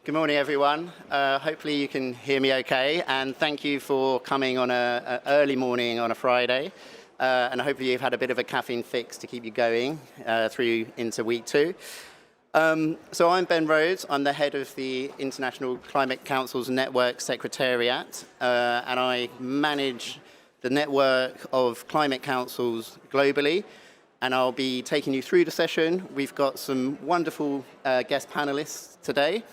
Good morning, everyone. Hopefully you can hear me okay, and thank you for coming on an early morning on a Friday. And hopefully you've had a bit of a caffeine fix to keep you going through into week 2. So I'm Ben Rhodes. I'm the head of the International Climate Council's Network Secretariat, and I manage the network of climate councils globally. And I'll be taking you through the session. We've got some wonderful guest panelists today.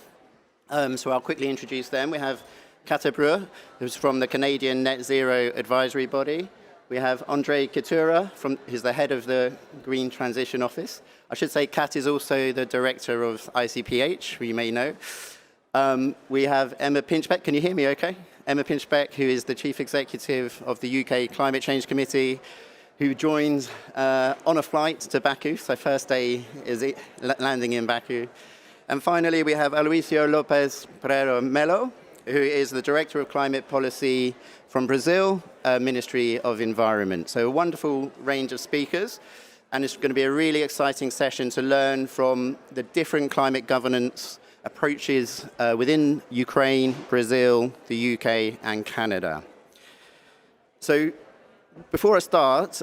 So I'll quickly introduce them. We have Kata Brewer, who's from the Canadian Net Zero Advisory Body. We have Andre Kitura, who's the head of the Green Transition Office. I should say Kat is also the director of ICPH, who you may know. We have Emma Pinchbeck. Can you hear me okay? Emma Pinchbeck, who is the chief executive of the UK Climate Change Committee, who joined on a flight to Baku. So first day is landing in Baku. And finally, we have Aloisio Lopez Pereira Melo, who is the Director of Climate Policy from Brazil, Ministry of Environment. So a wonderful range of speakers. And it's going to be a really exciting session to learn from the different climate governance approaches within Ukraine, Brazil, the UK, and Canada. So before I start,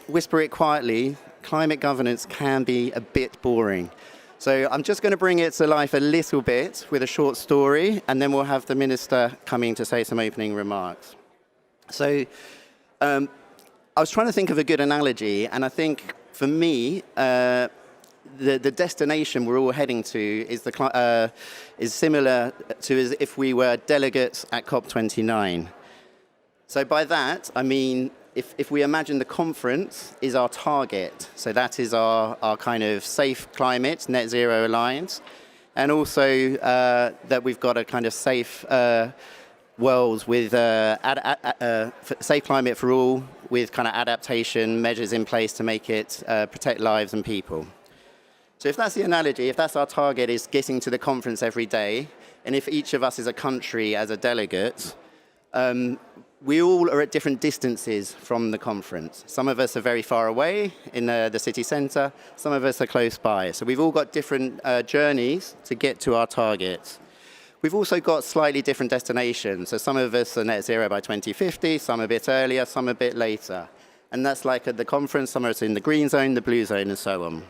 whisper it quietly, climate governance can be a bit boring. So I'm just going to bring it to life a little bit with a short story, and then we'll have the Minister coming to say some opening remarks. So I was trying to think of a good analogy, and I think for me, the destination we're all heading to is similar to as if we were delegates at COP29. So by that, I mean, if we imagine the conference is our target, so that is our kind of safe climate, net zero alliance, and also that we've got a kind of safe world with safe climate for all, with kind of adaptation measures in place to make it protect lives and people. So if that's the analogy, if that's our target is getting to the conference every day, and if each of us is a country as a delegate, we all are at different distances from the conference. Some of us are very far away in the city centre, some of us are close by. So we've all got different journeys to get to our targets. We've also got slightly different destinations. So some of us are net zero by 2050, some a bit earlier, some a bit later. And that's like at the conference, some of us in the green zone, the blue zone, and so on.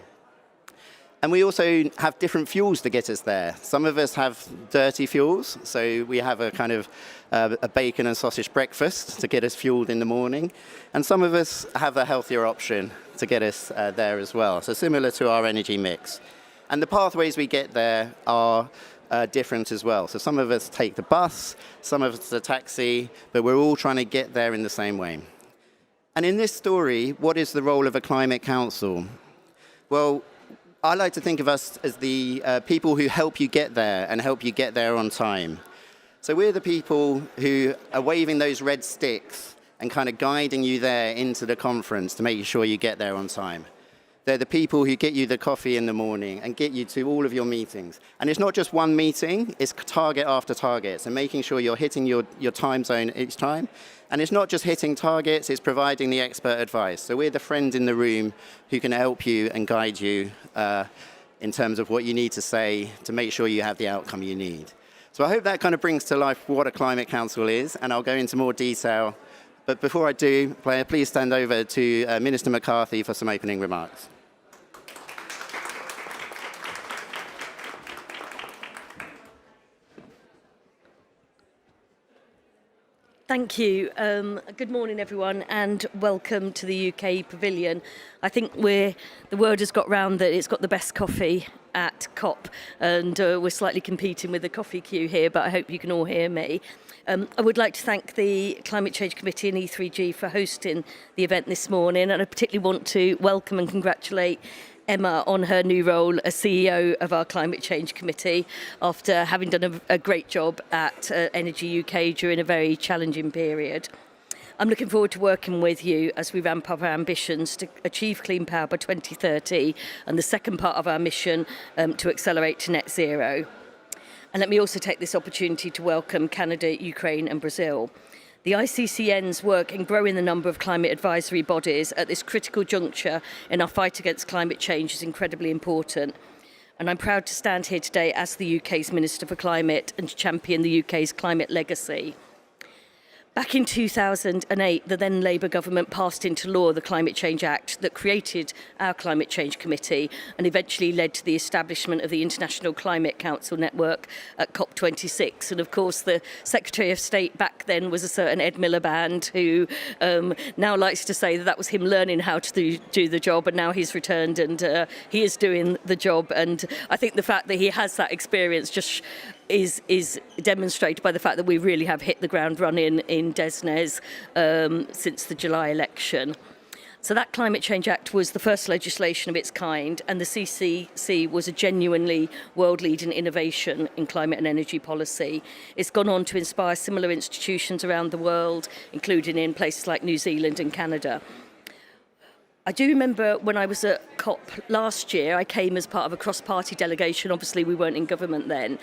And we also have different fuels to get us there. Some of us have dirty fuels, so we have a kind of a bacon and sausage breakfast to get us fueled in the morning. And some of us have a healthier option to get us there as well, so similar to our energy mix. And the pathways we get there are different as well. So some of us take the bus, some of us a taxi, but we're all trying to get there in the same way. And in this story, what is the role of a climate council? Well, I like to think of us as the people who help you get there and help you get there on time. So we're the people who are waving those red sticks and kind of guiding you there into the conference to make sure you get there on time. They're the people who get you the coffee in the morning and get you to all of your meetings. And it's not just one meeting, it's target after target. So making sure you're hitting your time zone each time. And it's not just hitting targets, it's providing the expert advice. So we're the friend in the room who can help you and guide you in terms of what you need to say to make sure you have the outcome you need. So I hope that kind of brings to life what a climate council is, and I'll go into more detail. But before I do, please stand over to Minister McCarthy for some opening remarks. Thank you. Good morning, everyone, and welcome to the UK Pavilion. I think the word has got round that it's got the best coffee at COP, and we're slightly competing with the coffee queue here, but I hope you can all hear me. I would like to thank the Climate Change Committee and E3G for hosting the event this morning, and I particularly want to welcome and congratulate Emma on her new role as CEO of our Climate Change Committee after having done a great job at Energy UK during a very challenging period. I'm looking forward to working with you as we ramp up our ambitions to achieve clean power by 2030 and the second part of our mission to accelerate to net zero. And let me also take this opportunity to welcome Canada, Ukraine and Brazil. The ICCN's work in growing the number of climate advisory bodies at this critical juncture in our fight against climate change is incredibly important. And I'm proud to stand here today as the UK's Minister for Climate and to champion the UK's climate legacy. Back in 2008, the then Labour government passed into law the Climate Change Act that created our Climate Change Committee and eventually led to the establishment of the International Climate Council network at COP26. And of course, the Secretary of State back then was a certain Ed Miliband, who now likes to say that that was him learning how to do the job, and now he's returned and he is doing the job. And I think the fact that he has that experience just is demonstrated by the fact that we really have hit the ground running in Desnes since the July election. So that Climate Change Act was the first legislation of its kind, and the CCC was a genuinely world-leading innovation in climate and energy policy. It's gone on to inspire similar institutions around the world, including in places like New Zealand and Canada. I do remember when I was at COP last year, I came as part of a cross-party delegation. Obviously, we weren't in government then.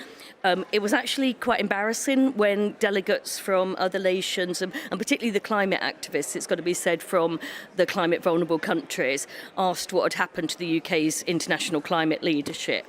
It was actually quite embarrassing when delegates from other nations, and particularly the climate activists, it's got to be said, from the climate vulnerable countries, asked what had happened to the UK's international climate leadership.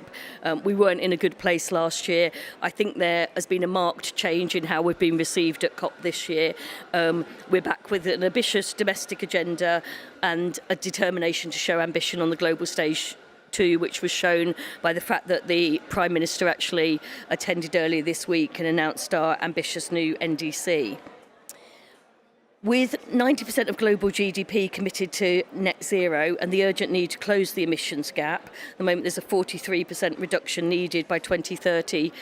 We weren't in a good place last year. I think there has been a marked change in how we've been received at COP this year. We're back with an ambitious domestic agenda and a determination to show ambition on the global stage too, which was shown by the fact that the Prime Minister actually attended earlier this week and announced our ambitious new NDC. With 90% of global GDP committed to net zero and the urgent need to close the emissions gap, at the moment there's a 43% reduction needed by 2030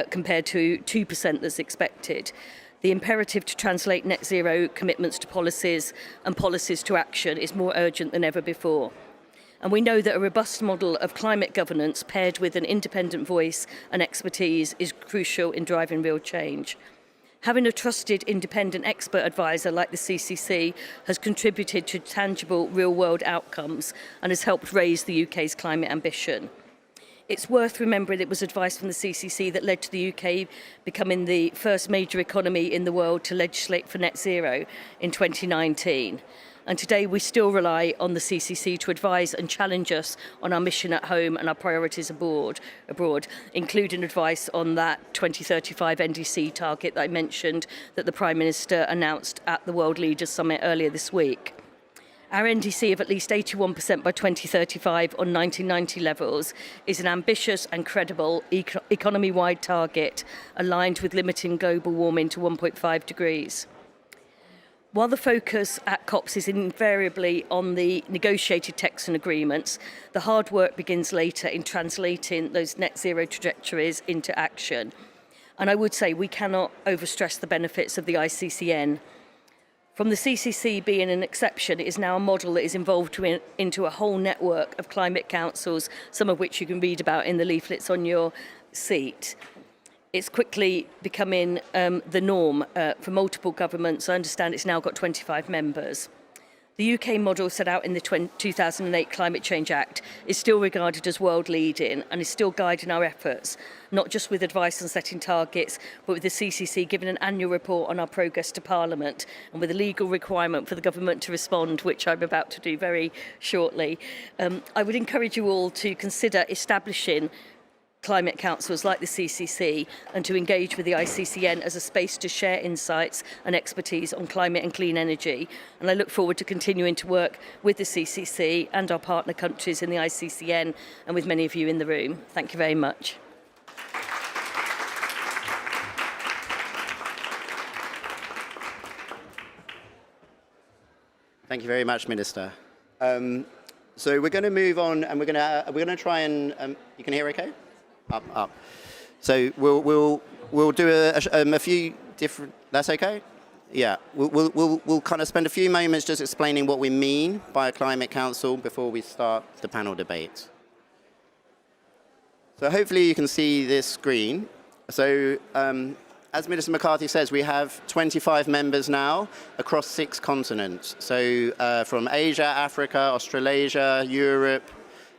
compared to 2% that's expected. The imperative to translate net zero commitments to policies and policies to action is more urgent than ever before. And we know that a robust model of climate governance paired with an independent voice and expertise is crucial in driving real change. Having a trusted independent expert advisor like the CCC has contributed to tangible real-world outcomes and has helped raise the UK's climate ambition. It's worth remembering it was advice from the CCC that led to the UK becoming the first major economy in the world to legislate for net zero in 2019. And today we still rely on the CCC to advise and challenge us on our mission at home and our priorities abroad, including advice on that 2035 NDC target that I mentioned that the Prime Minister announced at the World Leaders Summit earlier this week. Our NDC of at least 81% by 2035 on 1990 levels is an ambitious and credible economy-wide target aligned with limiting global warming to 1.5 degrees. While the focus at COPs is invariably on the negotiated texts and agreements, the hard work begins later in translating those net zero trajectories into action. And I would say we cannot overstress the benefits of the ICCN. From the CCC being an exception, it is now a model that is evolved into a whole network of climate councils, some of which you can read about in the leaflets on your seat. It's quickly becoming the norm for multiple governments. I understand it's now got 25 members. The UK model set out in the 2008 Climate Change Act is still regarded as world leading and is still guiding our efforts, not just with advice on setting targets, but with the CCC giving an annual report on our progress to Parliament and with a legal requirement for the government to respond, which I'm about to do very shortly. I would encourage you all to consider establishing climate councils like the CCC and to engage with the ICCN as a space to share insights and expertise on climate and clean energy. And I look forward to continuing to work with the CCC and our partner countries in the ICCN and with many of you in the room. Thank you very much. Thank you very much, Minister. So we're going to move on, and we're going to try and you can hear okay? Up. So we'll do a few different. That's okay. Yeah. We'll kind of spend a few moments just explaining what we mean by a climate council before we start the panel debate. So hopefully you can see this screen. So as Minister McCarthy says, we have 25 members now across 6 continents. So from Asia, Africa, Australasia, Europe,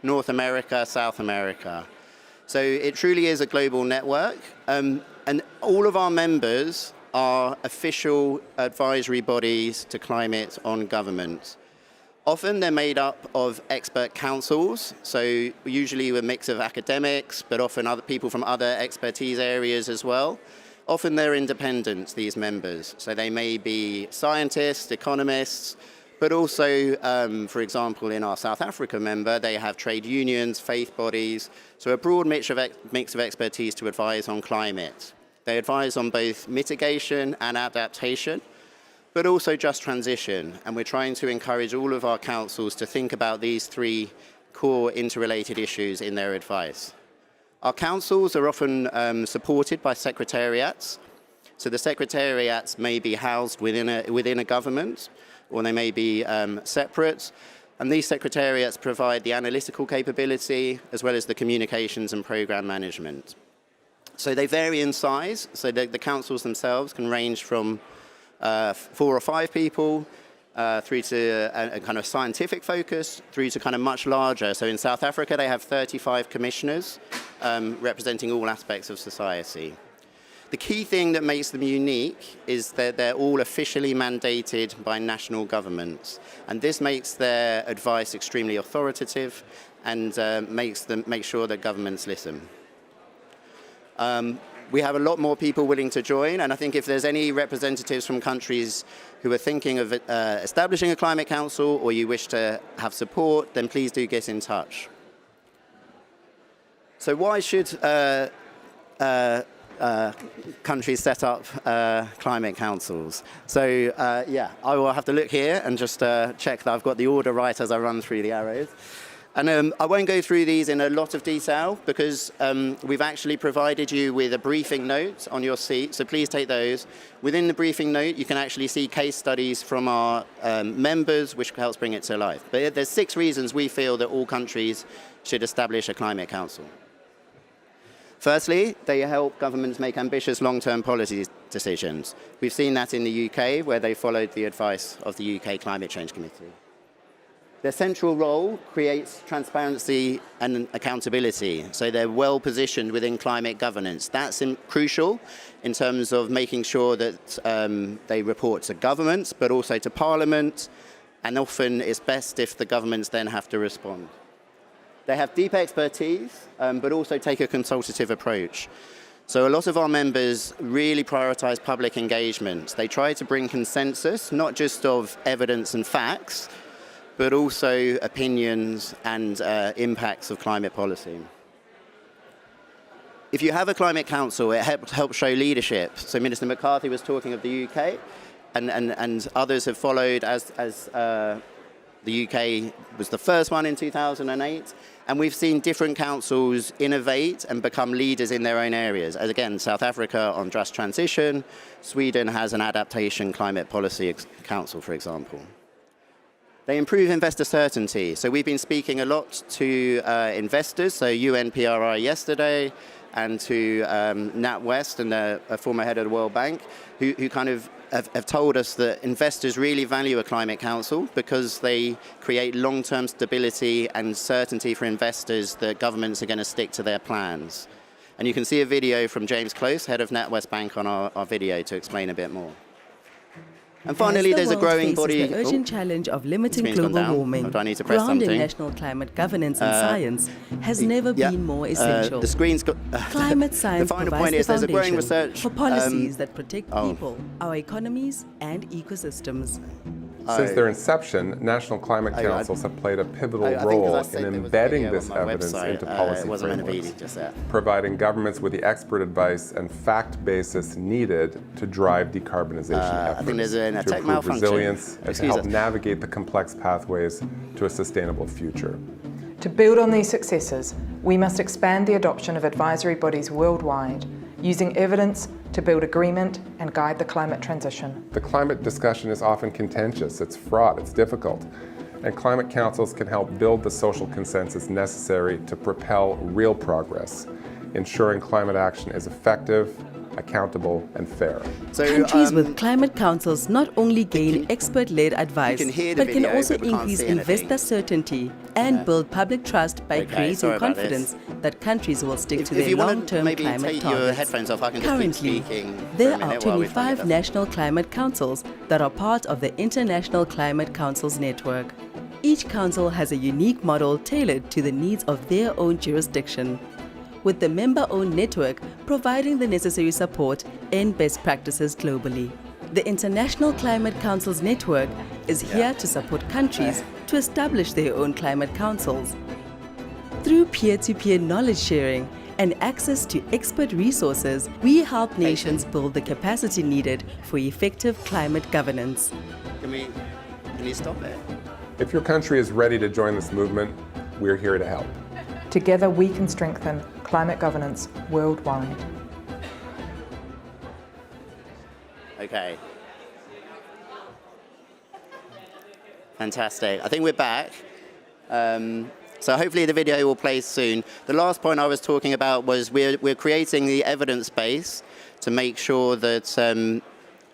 North America, South America. So it truly is a global network, and all of our members are official advisory bodies to climate on government. Often they're made up of expert councils, so usually a mix of academics, but often other people from other expertise areas as well. Often they're independent, these members, so they may be scientists, economists, but also, for example, in our South Africa member, they have trade unions, faith bodies, so a broad mix of expertise to advise on climate. They advise on both mitigation and adaptation, but also just transition. And we're trying to encourage all of our councils to think about these three core interrelated issues in their advice. Our councils are often supported by secretariats. So the secretariats may be housed within a government, or they may be separate. And these secretariats provide the analytical capability as well as the communications and program management. So they vary in size. So the councils themselves can range from 4 or 5 people through to a kind of scientific focus, through to kind of much larger. So in South Africa, they have 35 commissioners representing all aspects of society. The key thing that makes them unique is that they're all officially mandated by national governments. And this makes their advice extremely authoritative and makes sure that governments listen. We have a lot more people willing to join, and I think if there's any representatives from countries who are thinking of establishing a climate council or you wish to have support, then please do get in touch. So why should countries set up climate councils? So yeah, I will have to look here and just check that I've got the order right as I run through the arrows. And I won't go through these in a lot of detail because we've actually provided you with a briefing note on your seat, so please take those. Within the briefing note, you can actually see case studies from our members, which helps bring it to life. But there's 6 reasons we feel that all countries should establish a climate council. Firstly, they help governments make ambitious long-term policy decisions. We've seen that in the UK, where they followed the advice of the UK Climate Change Committee. Their central role creates transparency and accountability, so they're well positioned within climate governance. That's crucial in terms of making sure that they report to governments, but also to Parliament, and often it's best if the governments then have to respond. They have deep expertise, but also take a consultative approach. So a lot of our members really prioritize public engagement. They try to bring consensus, not just of evidence and facts, but also opinions and impacts of climate policy. If you have a climate council, it helps show leadership. So Minister McCarthy was talking of the UK, and others have followed as the UK was the first one in 2008. And we've seen different councils innovate and become leaders in their own areas. As again, South Africa on just transition, Sweden has an adaptation climate policy council, for example. They improve investor certainty. So we've been speaking a lot to investors, so UNPRI yesterday, and to NatWest and the former head of the World Bank, who kind of have told us that investors really value a climate council because they create long-term stability and certainty for investors that governments are going to stick to their plans. And you can see a video from James Close, head of NatWest Bank, on our video to explain a bit more. And finally, there's a growing body. The urgent challenge of limiting global warming. Do I need to press Grounding something? national climate governance and science has never been more essential. The screen's got. Climate science the final provides point is the there's a growing foundation research for policies that protect people, our economies, and ecosystems. Since their inception, national climate councils have played a pivotal role in embedding this evidence into policy frameworks, providing governments with the expert advice and fact basis needed to drive decarbonization efforts, I think there's a to tech improve malfunction. resilience, and to help navigate the complex pathways to a sustainable future. To build on these successes, we must expand the adoption of advisory bodies worldwide, using evidence to build agreement and guide the climate transition. The climate discussion is often contentious, it's fraught, it's difficult, and climate councils can help build the social consensus necessary to propel real progress, ensuring climate action is effective, accountable, and fair. So, Countries with climate councils not only gain expert-led advice, can hear the but can video, also but we can't increase see anything. investor certainty and build public trust by Okay, sorry creating about confidence that countries will stick to if their you want to long-term maybe climate take your targets. headphones off, I can just keep Currently, speaking for there a are minute while we try and 25 get that. national climate councils that are part of the International Climate Councils Network. Each council has a unique model tailored to the needs of their own jurisdiction, with the member-owned network providing the necessary support and best practices globally. The International Climate Councils Network is here to support countries to establish their own climate councils. Through peer-to-peer knowledge sharing and access to expert resources, we help nations build the capacity needed for effective climate governance. Can you stop it? If your country is ready to join this movement, we're here to help. Together we can strengthen climate governance worldwide. Okay. Fantastic. I think we're back. So hopefully the video will play soon. The last point I was talking about was we're creating the evidence base to make sure that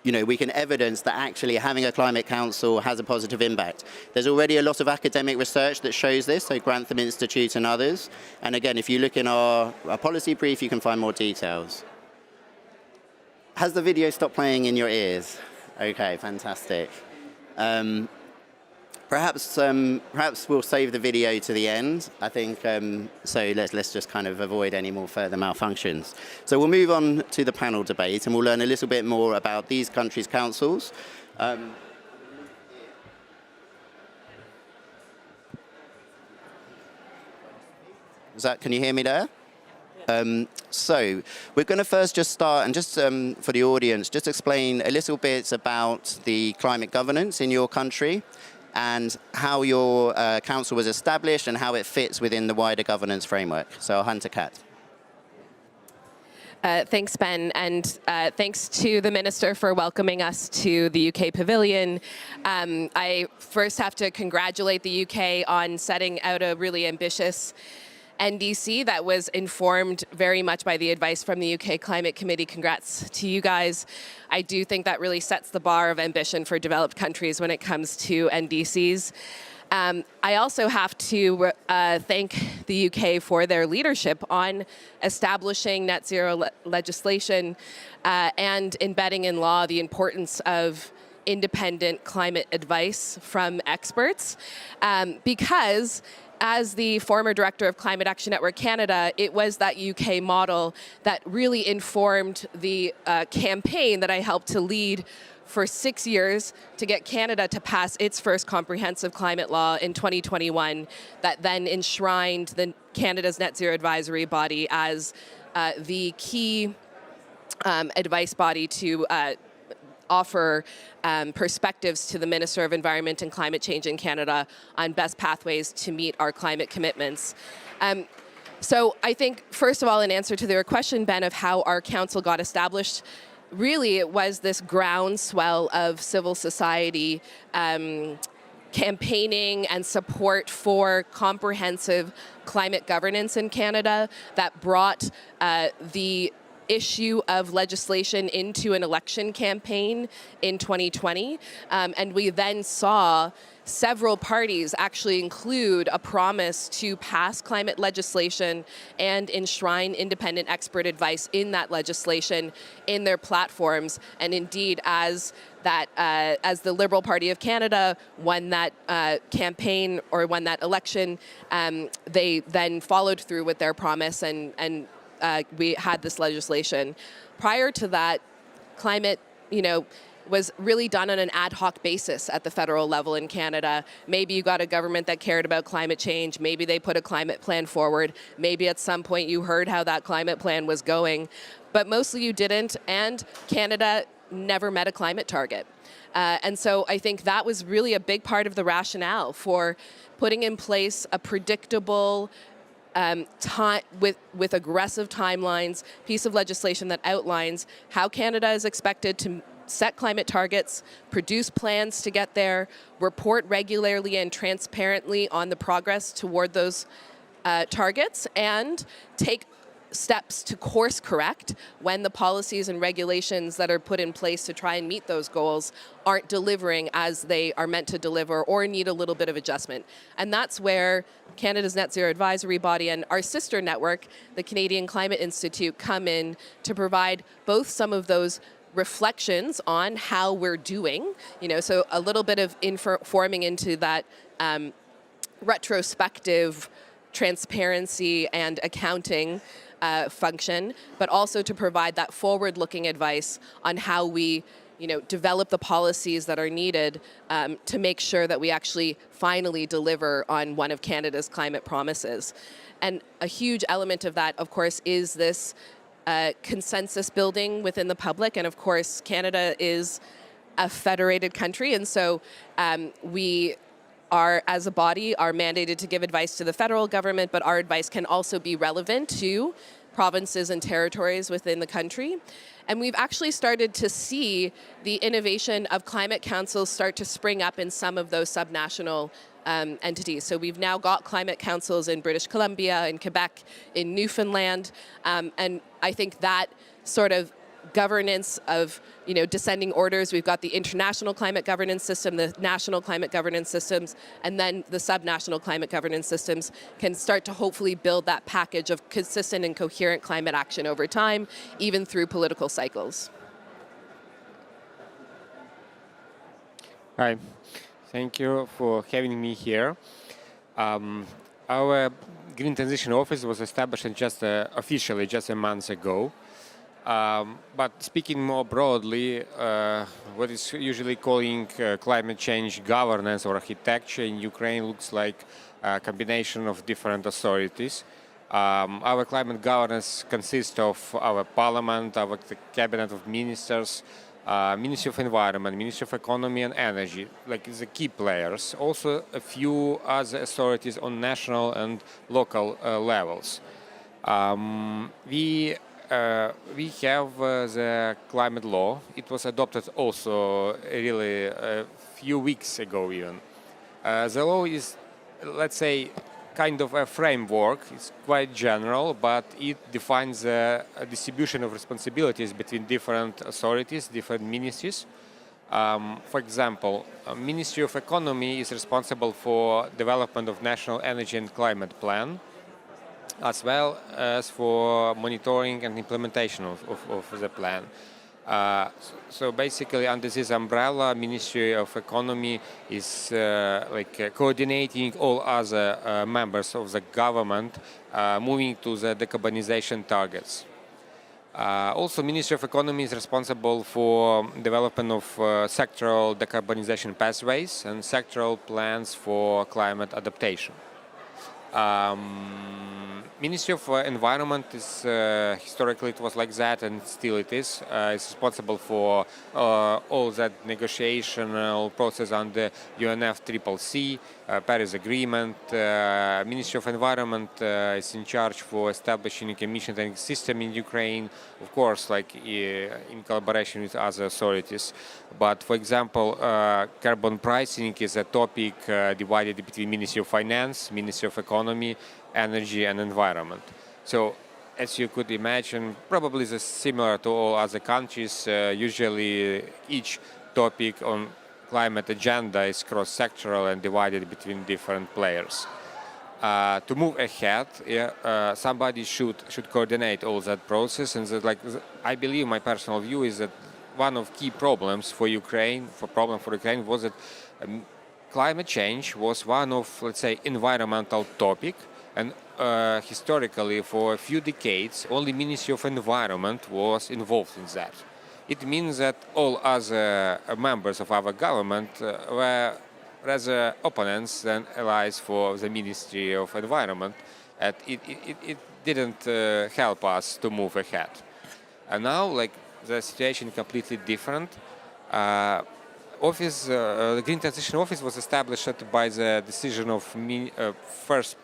we can evidence that actually having a climate council has a positive impact. There's already a lot of academic research that shows this, so Grantham Institute and others. And again, if you look in our policy brief, you can find more details. Has the video stopped playing in your ears? Okay, fantastic. Perhaps we'll save the video to the end. I think so. Let's just kind of avoid any more further malfunctions. So we'll move on to the panel debate, and we'll learn a little bit more about these countries' councils. Can you hear me there? So we're going to first just start and just for the audience, just explain a little bit about the climate governance in your country and how your council was established and how it fits within the wider governance framework. So I'll hand to Kat. Thanks, Ben, and thanks to the Minister for welcoming us to the UK Pavilion. I first have to congratulate the UK on setting out a really ambitious NDC that was informed very much by the advice from the UK Climate Committee. Congrats to you guys. I do think that really sets the bar of ambition for developed countries when it comes to NDCs. I also have to thank the UK for their leadership on establishing net zero legislation and embedding in law the importance of independent climate advice from experts, because as the former director of Climate Action Network Canada, it was that UK model that really informed the campaign that I helped to lead for 6 years to get Canada to pass its first comprehensive climate law in 2021 that then enshrined Canada's Net Zero Advisory Body as the key advice body to offer perspectives to the Minister of Environment and Climate Change in Canada on best pathways to meet our climate commitments. So I think, first of all, in answer to your question, Ben, of how our council got established, really it was this groundswell of civil society campaigning and support for comprehensive climate governance in Canada that brought the issue of legislation into an election campaign in 2020. And we then saw several parties actually include a promise to pass climate legislation and enshrine independent expert advice in that legislation in their platforms. And indeed, as the Liberal Party of Canada won that campaign or won that election, they then followed through with their promise and we had this legislation. Prior to that, climate, was really done on an ad hoc basis at the federal level in Canada. Maybe you got a government that cared about climate change. Maybe they put a climate plan forward. Maybe at some point you heard how that climate plan was going. But mostly you didn't, and Canada never met a climate target. And so I think that was really a big part of the rationale for putting in place a predictable with aggressive timelines, piece of legislation that outlines how Canada is expected to set climate targets, produce plans to get there, report regularly and transparently on the progress toward those targets, and take steps to course correct when the policies and regulations that are put in place to try and meet those goals aren't delivering as they are meant to deliver or need a little bit of adjustment. And that's where Canada's Net Zero Advisory Body and our sister network, the Canadian Climate Institute, come in to provide both some of those reflections on how we're doing, so a little bit of forming into that retrospective transparency and accounting function, but also to provide that forward-looking advice on how we develop the policies that are needed to make sure that we actually finally deliver on one of Canada's climate promises. And a huge element of that, of course, is this consensus building within the public. And of course, Canada is a federated country, and so we are, as a body, are mandated to give advice to the federal government, but our advice can also be relevant to provinces and territories within the country. And we've actually started to see the innovation of climate councils start to spring up in some of those subnational entities. So we've now got climate councils in British Columbia, in Quebec, in Newfoundland, and I think that sort of governance of descending orders. We've got the international climate governance system, the national climate governance systems, and then the subnational climate governance systems can start to hopefully build that package of consistent and coherent climate action over time, even through political cycles. Hi, thank you for having me here. Our Green Transition Office was established officially just a month ago. But speaking more broadly, what is usually calling climate change governance or architecture in Ukraine looks like a combination of different authorities. Our climate governance consists of our parliament, our cabinet of ministers, Ministry of Environment, Ministry of Economy and Energy, like the key players. Also a few other authorities on national and local levels. We have the climate law. It was adopted also really a few weeks ago even. The law is, let's say, kind of a framework. It's quite general, but it defines the distribution of responsibilities between different authorities, different ministries. For example, Ministry of Economy is responsible for development of National Energy and Climate Plan, as well as for monitoring and implementation of the plan. So basically, under this umbrella, Ministry of Economy is coordinating all other members of the government moving to the decarbonization targets. Also, Ministry of Economy is responsible for development of sectoral decarbonization pathways and sectoral plans for climate adaptation. Ministry of Environment is historically it was like that, and still it is. It's responsible for all that negotiational process under UNFCCC, Paris Agreement. Ministry of Environment is in charge for establishing a emission system in Ukraine, of course, like in collaboration with other authorities. But for example, carbon pricing is a topic divided between Ministry of Finance, Ministry of Economy, Energy and Environment. So, as you could imagine, probably this is similar to all other countries. Usually, each topic on climate agenda is cross-sectoral and divided between different players. To move ahead, somebody should coordinate all that process. And that, I believe, my personal view is that one of key problems for Ukraine, was that climate change was one of, let's say, environmental topic. And historically, for a few decades, only Ministry of Environment was involved in that. It means that all other members of our government were rather opponents than allies for the Ministry of Environment. And it didn't help us to move ahead. And now, the situation is completely different. The Green Transition Office was established by the decision of first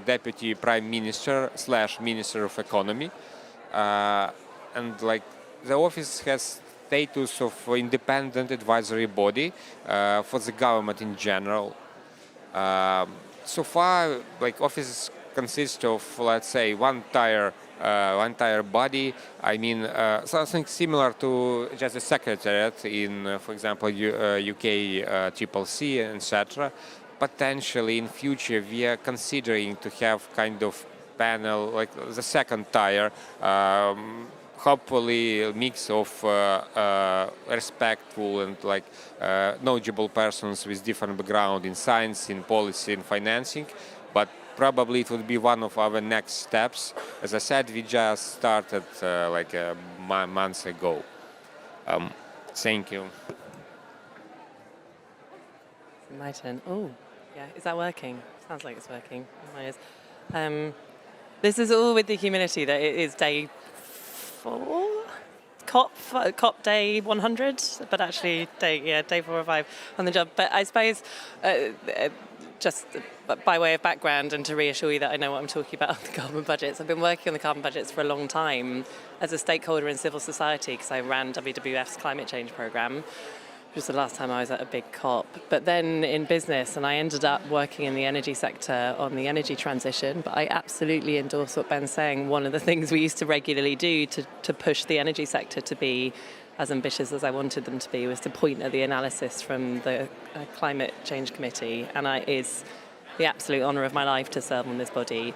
Deputy Prime Minister / Minister of Economy, and the office has status of independent advisory body for the government in general. So far, offices consist of, let's say, one tier body. I mean, something similar to just a secretariat in, for example, UK CCC, etc. Potentially in future, we are considering to have kind of panel, like the second tier, hopefully a mix of respectful and like knowledgeable persons with different background in science, in policy, in financing, but probably it would be one of our next steps. As I said, we just started like a month ago. Thank you. My turn. Oh, yeah. Is that working? Sounds like it's working. Mine is. This is all with the humility that it is day 4, COP day 100, but actually day 4 or 5 on the job. But I suppose just by way of background and to reassure you that I know what I'm talking about on the carbon budgets, I've been working on the carbon budgets for a long time as a stakeholder in civil society because I ran WWF's climate change programme, which was the last time I was at a big COP. But then in business, and I ended up working in the energy sector on the energy transition, but I absolutely endorse what Ben's saying. One of the things we used to regularly do to push the energy sector to be as ambitious as I wanted them to be was to point at the analysis from the Climate Change Committee, and it is the absolute honour of my life to serve on this body.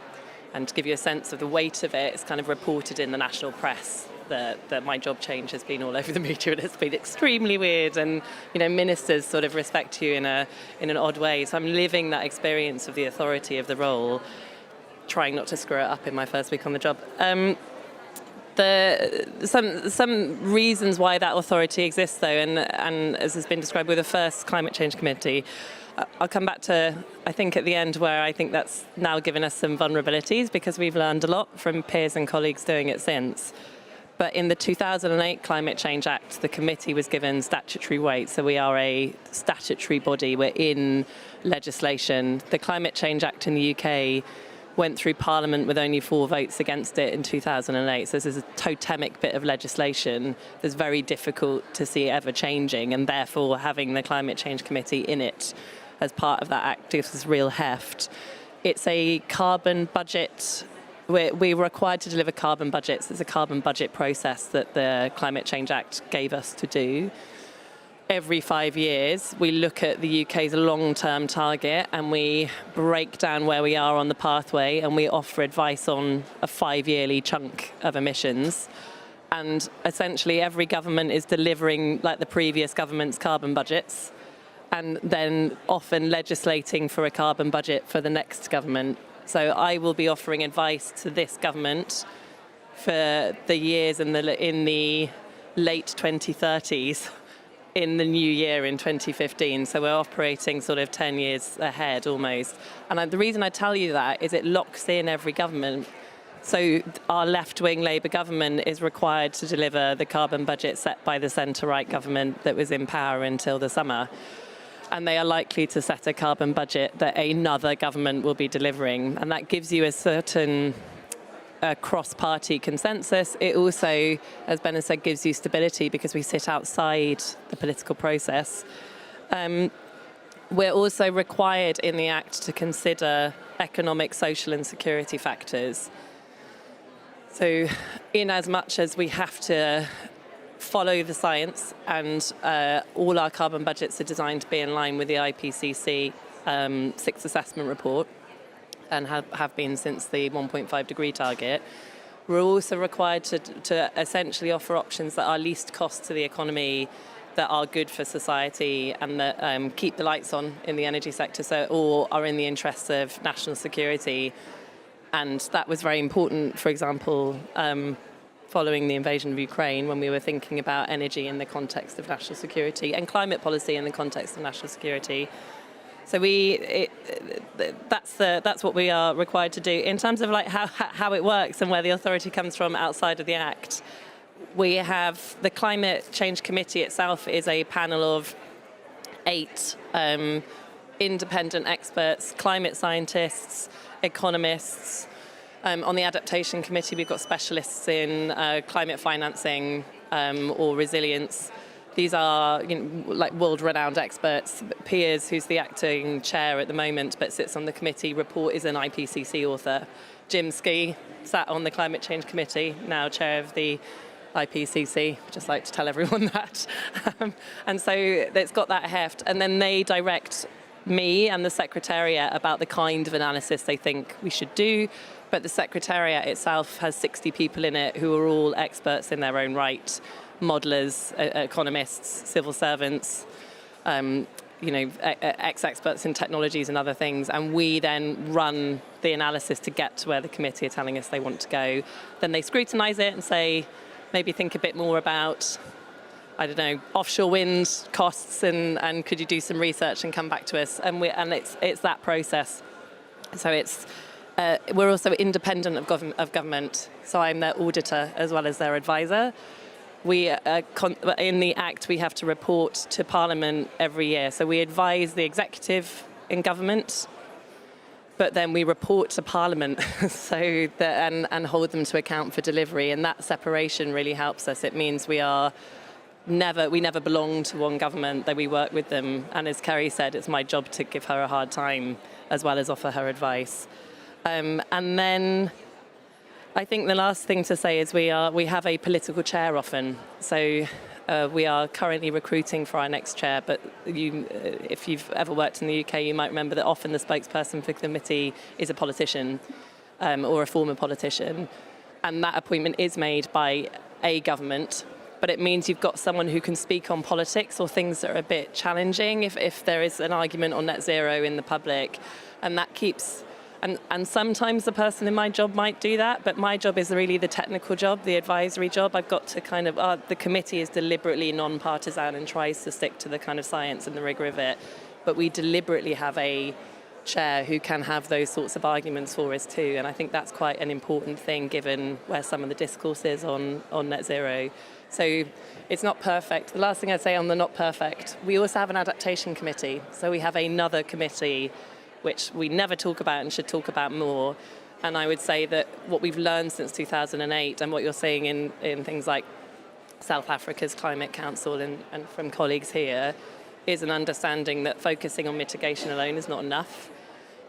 And to give you a sense of the weight of it, it's kind of reported in the national press that my job change has been all over the media, and it's been extremely weird, and ministers sort of respect you in an odd way. So I'm living that experience of the authority of the role, trying not to screw it up in my first week on the job. Some reasons why that authority exists, though, and as has been described with the first Climate Change Committee, I'll come back to, I think, at the end where I think that's now given us some vulnerabilities because we've learned a lot from peers and colleagues doing it since. But in the 2008 Climate Change Act, the committee was given statutory weight, so we are a statutory body, we're in legislation. The Climate Change Act in the UK went through Parliament with only 4 votes against it in 2008. So this is a totemic bit of legislation that's very difficult to see ever changing, and therefore having the Climate Change Committee in it as part of that act gives us real heft. It's a carbon budget. We were required to deliver carbon budgets. There's a carbon budget process that the Climate Change Act gave us to do. Every 5 years, we look at the UK's long-term target and we break down where we are on the pathway, and we offer advice on a 5-yearly chunk of emissions. And essentially every government is delivering like the previous government's carbon budgets, and then often legislating for a carbon budget for the next government. So I will be offering advice to this government for the years in the late 2030s in the new year in 2015. So we're operating sort of 10 years ahead almost. And the reason I tell you that is it locks in every government. So our left-wing Labour government is required to deliver the carbon budget set by the centre-right government that was in power until the summer. And they are likely to set a carbon budget that another government will be delivering. And that gives you a certain cross-party consensus. It also, as Ben has said, gives you stability because we sit outside the political process. We're also required in the Act to consider economic, social and security factors. So in as much as we have to follow the science, and all our carbon budgets are designed to be in line with the IPCC 6th assessment report, and have been since the 1.5 degree target, we're also required to essentially offer options that are least cost to the economy, that are good for society, and that keep the lights on in the energy sector, or are in the interests of national security. And that was very important, for example, following the invasion of Ukraine, when we were thinking about energy in the context of national security and climate policy in the context of national security. So that's what we are required to do. In terms of like how it works and where the authority comes from outside of the Act, we have the Climate Change Committee itself is a panel of 8 independent experts, climate scientists, economists. On the Adaptation Committee, we've got specialists in climate financing or resilience. These are like world-renowned experts. Piers, who's the acting chair at the moment but sits on the committee, report is an IPCC author. Jim Ski sat on the Climate Change Committee, now chair of the IPCC. Just like to tell everyone that. And so it's got that heft. And then they direct me and the Secretariat about the kind of analysis they think we should do. But the Secretariat itself has 60 people in it who are all experts in their own right, modelers, economists, civil servants, ex-experts in technologies and other things, and we then run the analysis to get to where the committee are telling us they want to go. Then they scrutinise it and say, maybe think a bit more about, I don't know, offshore wind costs, and could you do some research and come back to us? And it's that process. So we're also independent of government. So I'm their auditor as well as their advisor. In the Act, we have to report to Parliament every year. So we advise the executive in government, but then we report to Parliament and hold them to account for delivery. And that separation really helps us. It means we never belong to one government, that we work with them. And as Kerry said, it's my job to give her a hard time as well as offer her advice. And then I think the last thing to say is we have a political chair often. So we are currently recruiting for our next chair, but if you've ever worked in the UK, you might remember that often the spokesperson for the committee is a politician or a former politician. And that appointment is made by a government, but it means you've got someone who can speak on politics or things that are a bit challenging if there is an argument on net zero in the public. And that keeps... And sometimes the person in my job might do that, but my job is really the technical job, the advisory job. I've got to the committee is deliberately non-partisan and tries to stick to the kind of science and the rigor of it. But we deliberately have a chair who can have those sorts of arguments for us too. And I think that's quite an important thing given where some of the discourse is on net zero. So it's not perfect. The last thing I'd say on the not perfect, we also have an adaptation committee. So we have another committee which we never talk about and should talk about more. And I would say that what we've learned since 2008 and what you're seeing in things like South Africa's Climate Council and from colleagues here is an understanding that focusing on mitigation alone is not enough.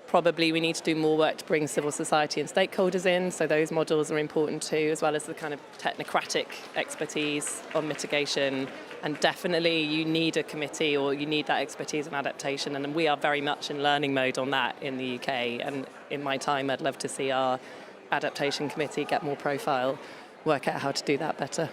Probably we need to do more work to bring civil society and stakeholders in, so those models are important too, as well as the kind of technocratic expertise on mitigation. And definitely you need a committee or you need that expertise in adaptation, and we are very much in learning mode on that in the UK. And in my time, I'd love to see our adaptation committee get more profile, work out how to do that better.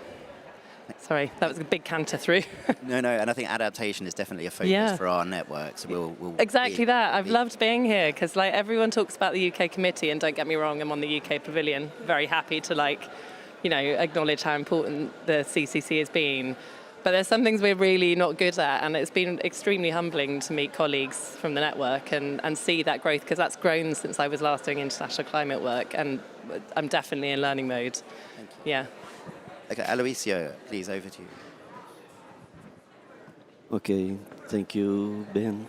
Sorry, that was a big canter through. No, and I think adaptation is definitely a focus for our network. So we'll exactly that. I've loved being here because everyone talks about the UK committee, and don't get me wrong, I'm on the UK pavilion. Very happy to acknowledge how important the CCC has been. But there's some things we're really not good at, and it's been extremely humbling to meet colleagues from the network and see that growth, because that's grown since I was last doing international climate work, and I'm definitely in learning mode. Thank you. Yeah. Okay, Aloisio, please, over to you. Okay, thank you, Ben.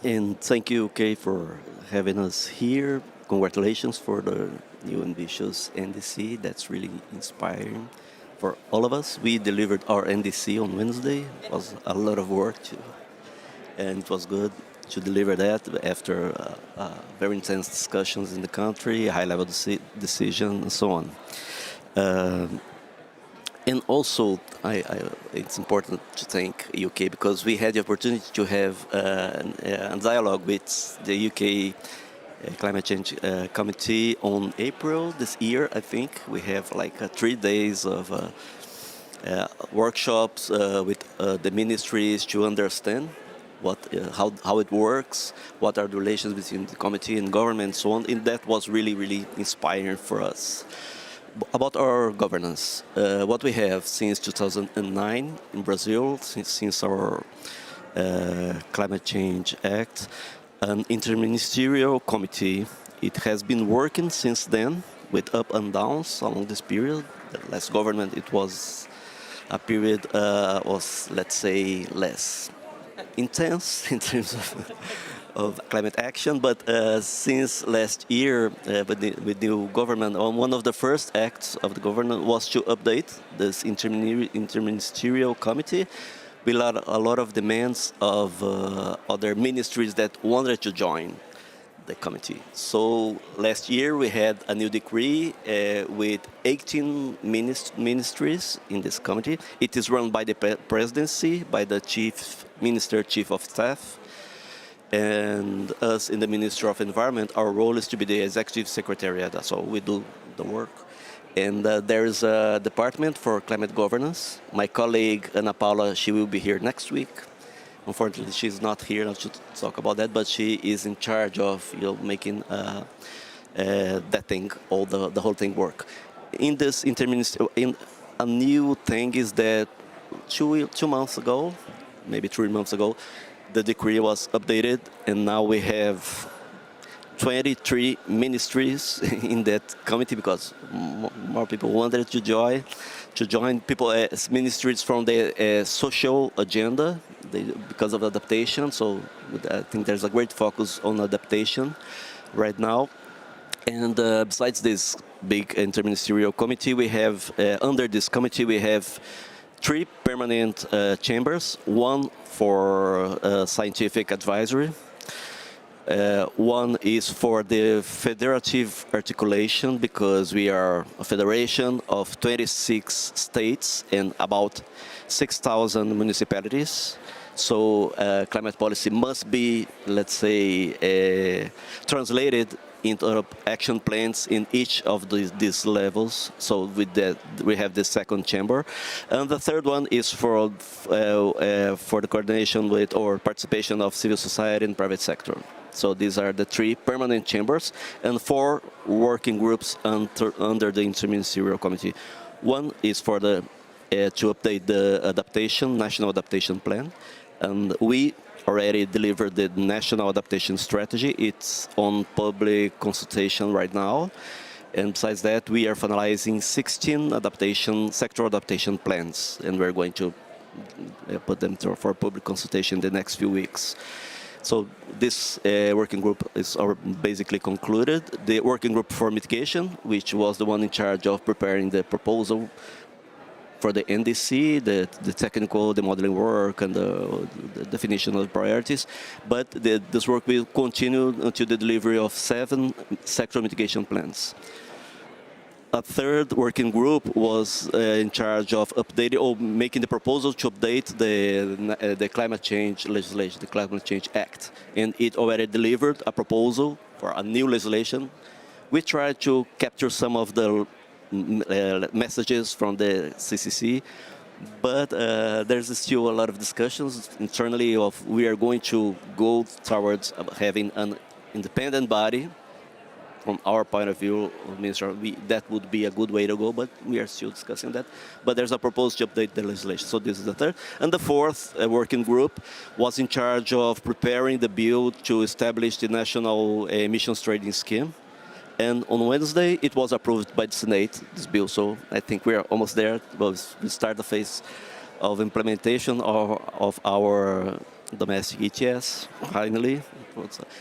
And thank you, UK, for having us here. Congratulations for the new ambitious NDC. That's really inspiring for all of us. We delivered our NDC on Wednesday. It was a lot of work, and it was good to deliver that after very intense discussions in the country, high-level decision, and so on. And also, it's important to thank UK because we had the opportunity to have a dialogue with the UK Climate Change Committee on April this year. I think we have 3 days of workshops with the ministries to understand how it works, what are the relations between the committee and government, and so on. And that was really, really inspiring for us. About our governance, what we have since 2009 in Brazil, since our Climate Change Act, an interministerial committee. It has been working since then with up and downs along this period. The last government, it was a period was, let's say, less intense in terms of climate action, but since last year with the new government, one of the first acts of the government was to update this interministerial committee with a lot of demands of other ministries that wanted to join the committee. So last year we had a new decree with 18 ministries in this committee. It is run by the presidency, by the chief of staff. And us in the Ministry of Environment, our role is to be the executive secretariat. That's all we do the work. And there is a department for climate governance. My colleague Ana Paula, she will be here next week. Unfortunately, she's not here now to talk about that, but she is in charge of making that thing, the whole thing work. In this a new thing is that 2 months ago, maybe 3 months ago, the decree was updated, and now we have 23 ministries in that committee because more people wanted to join people as ministries from the social agenda because of adaptation. So I think there's a great focus on adaptation right now. And besides this big interministerial committee, we have, under this committee, we have 3 permanent chambers, one for scientific advisory, one is for the federative articulation because we are a federation of 26 states and about 6,000 municipalities. So climate policy must be, let's say, translated into action plans in each of these levels. So with that, we have the second chamber. And the third one is for the coordination with or participation of civil society and private sector. So these are the 3 permanent chambers and 4 working groups under the Interministerial Committee. One is for to update the National Adaptation Plan. And we already delivered the National Adaptation Strategy. It's on public consultation right now. And besides that, we are finalizing 16 sectoral adaptation plans, and we're going to put them for public consultation in the next few weeks. So this working group is basically concluded. The working group for mitigation, which was the one in charge of preparing the proposal for the NDC, the technical, the modeling work, and the definition of priorities. But this work will continue until the delivery of 7 sectoral mitigation plans. A third working group was in charge of updating or making the proposal to update the climate change legislation, the Climate Change Act. And it already delivered a proposal for a new legislation. We tried to capture some of the messages from the CCC, but there's still a lot of discussions internally of we are going to go towards having an independent body. From our point of view, Minister, that would be a good way to go, but we are still discussing that. But there's a proposal to update the legislation. So this is the third. And the fourth working group was in charge of preparing the bill to establish the National Emissions Trading Scheme. And on Wednesday, it was approved by the Senate, this bill. So I think we are almost there. We start the phase of implementation of our domestic ETS, finally.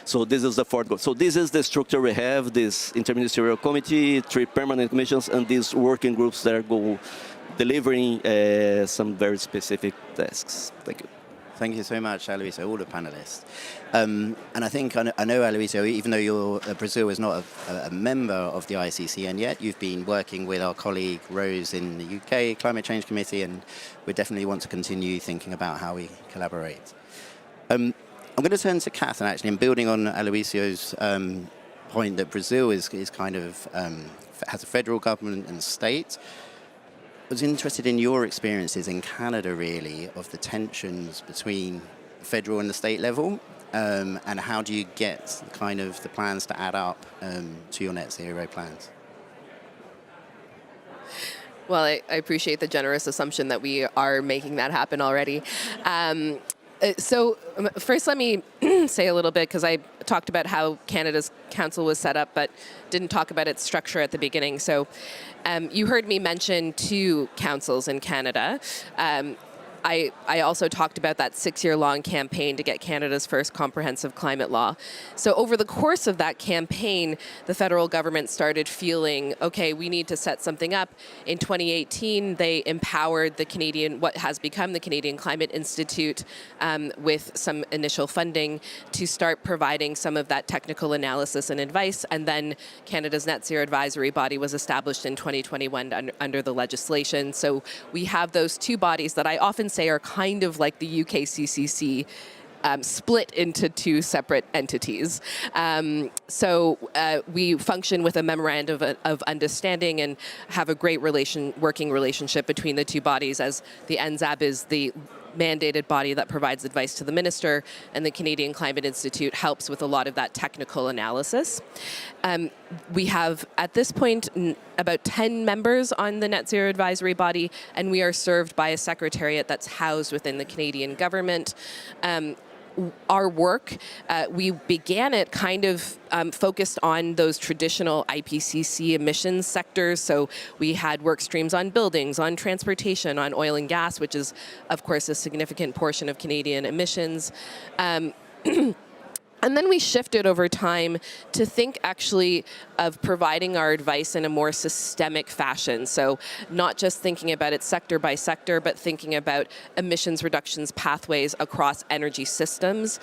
So this is the fourth goal. So this is the structure we have, this interministerial committee, 3 permanent commissions, and these working groups that go delivering some very specific tasks. Thank you. Thank you so much, Aloysio, all the panelists. And I think, I know, Aloysio, even though Brazil is not a member of the ICCN yet, you've been working with our colleague Rose in the UK Climate Change Committee, and we definitely want to continue thinking about how we collaborate. I'm going to turn to Catherine, actually, and building on Aloysio's point that Brazil is kind of, has a federal government and state. I was interested in your experiences in Canada, really, of the tensions between federal and the state level, and how do you get kind of the plans to add up to your net zero plans? Well, I appreciate the generous assumption that we are making that happen already. So first, let me say a little bit, because I talked about how Canada's council was set up, but didn't talk about its structure at the beginning. So you heard me mention 2 councils in Canada. I also talked about that 6-year-long campaign to get Canada's first comprehensive climate law. So over the course of that campaign, the federal government started feeling, okay, we need to set something up. In 2018, they empowered the what has become the Canadian Climate Institute with some initial funding to start providing some of that technical analysis and advice. And then Canada's Net Zero Advisory Body was established in 2021 under the legislation. So we have those 2 bodies that I often say are kind of like the UK CCC split into two separate entities. So we function with a memorandum of understanding and have a great working relationship between the two bodies, as the NZAB is the mandated body that provides advice to the minister, and the Canadian Climate Institute helps with a lot of that technical analysis. We have, at this point, about 10 members on the Net Zero Advisory Body, and we are served by a secretariat that's housed within the Canadian government. Our work, we began it kind of focused on those traditional IPCC emissions sectors. So we had work streams on buildings, on transportation, on oil and gas, which is, of course, a significant portion of Canadian emissions. And then we shifted over time to think actually of providing our advice in a more systemic fashion. So not just thinking about it sector by sector, but thinking about emissions reductions pathways across energy systems,